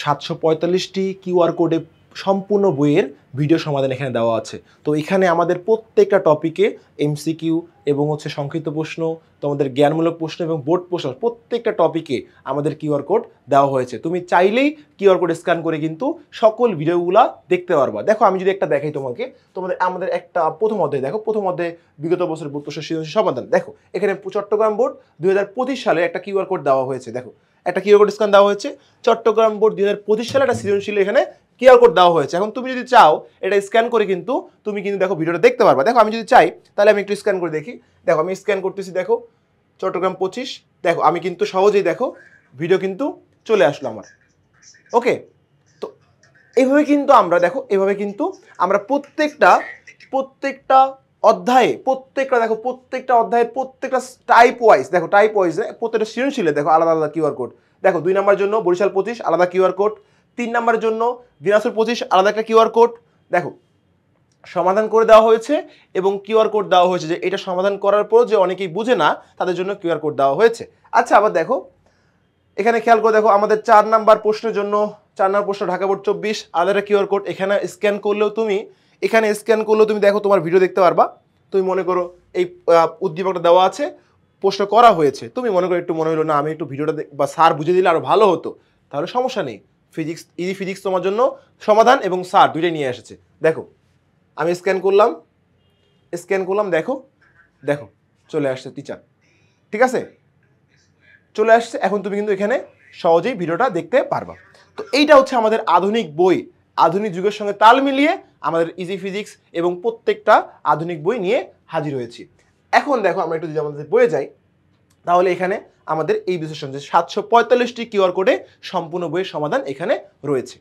745টি QR কোডে সম্পূর্ণ বইয়ের ভিডিও সমাধান এখানে দেওয়া আছে। তো এখানে আমাদের প্রত্যেকটা টপিকে এমসিকিউ এবং হচ্ছে সংক্ষিপ্ত প্রশ্ন, তোমাদের জ্ঞানমূলক প্রশ্ন এবং বোর্ড প্রশ্ন প্রত্যেকটা টপিকে আমাদের কিউআর কোড দেওয়া হয়েছে। তুমি চাইলেই কিউআর কোড স্ক্যান করে কিন্তু সকল ভিডিওগুলো দেখতে পারবা। দেখো আমি যদি একটা দেখাই তোমাকে, আমাদের একটা প্রথম অধ্যায় দেখো, প্রথম অধ্যায়ে বিগত বছরের বোর্ড প্রশ্ন সৃজনশীল সমাধান। দেখো এখানে চট্টগ্রাম বোর্ড 2025 সালে একটা কিউআর কোড দেওয়া হয়েছে। দেখো একটা কিউআর কোড স্ক্যান দেওয়া হয়েছে, চট্টগ্রাম বোর্ড 2025 সালে একটা সৃজনশীল এখানে কিউআর কোড দেওয়া হয়েছে। এখন তুমি যদি চাও এটা স্ক্যান করে কিন্তু তুমি কিন্তু দেখো ভিডিওটা দেখতে পারবা। দেখো আমি যদি চাই তাহলে আমি একটু স্ক্যান করে দেখি। দেখো আমি স্ক্যান করতেছি, দেখো চট্টগ্রাম 25, দেখো আমি কিন্তু সহজেই দেখো ভিডিও কিন্তু চলে আসলো আমার। ওকে, তো এইভাবে কিন্তু আমরা দেখো, এভাবে কিন্তু আমরা প্রত্যেকটা অধ্যায়ে প্রত্যেকটা অধ্যায়ের প্রত্যেকটা টাইপ ওয়াইজ, দেখো টাইপ ওয়াইজে প্রত্যেকটা সৃজনশীলে দেখো আলাদা আলাদা কিউআর কোড। দেখো 2 নম্বরের জন্য বরিশাল 25 আলাদা কিউআর কোড, 3 নম্বরের জন্য দিনাজপুর 25 আলাদা একটা কিউআর কোড। দেখো সমাধান করে দেওয়া হয়েছে এবং কিউআর কোড দেওয়া হয়েছে, যে এটা সমাধান করার পর যে অনেকেই বুঝে না তাদের জন্য কিউআর কোড দেওয়া হয়েছে। আচ্ছা আবার দেখো এখানে খেয়াল করে দেখো আমাদের 4 নাম্বার প্রশ্নের জন্য 4 নম্বর প্রশ্ন ঢাকা বোর্ড 24 আলাদা কিউআর কোড। এখানে স্ক্যান করলেও তুমি দেখো তোমার ভিডিও দেখতে পারবা। তুমি মনে করো এই উদ্দীপকটা দেওয়া আছে, প্রশ্ন করা হয়েছে, তুমি মনে করো একটু মনে হলো না আমি একটু ভিডিওটা বা স্যার বুঝে দিলে আরো ভালো হতো, তাহলে সমস্যা নেই, ইজি ফিজিক্স তোমার জন্য সমাধান এবং স্যার দুইটাই নিয়ে এসেছে। দেখো আমি স্ক্যান করলাম, দেখো চলে আসছে টিচার, ঠিক আছে চলে আসছে। এখন তুমি কিন্তু এখানে সহজেই ভিডিওটা দেখতে পারবা। তো এইটা হচ্ছে আমাদের আধুনিক বই, আধুনিক যুগের সঙ্গে তাল মিলিয়ে আমাদের ইজি ফিজিক্স এবং প্রত্যেকটা আধুনিক বই নিয়ে হাজির হয়েছি। এখন দেখো আমরা একটু যদি আমাদের বইয়ে যাই, তাহলে এখানে আমাদের এই বিষয়ের সঙ্গে 745টি কিউআর কোডে সম্পূর্ণ বইয়ের সমাধান এখানে রয়েছে।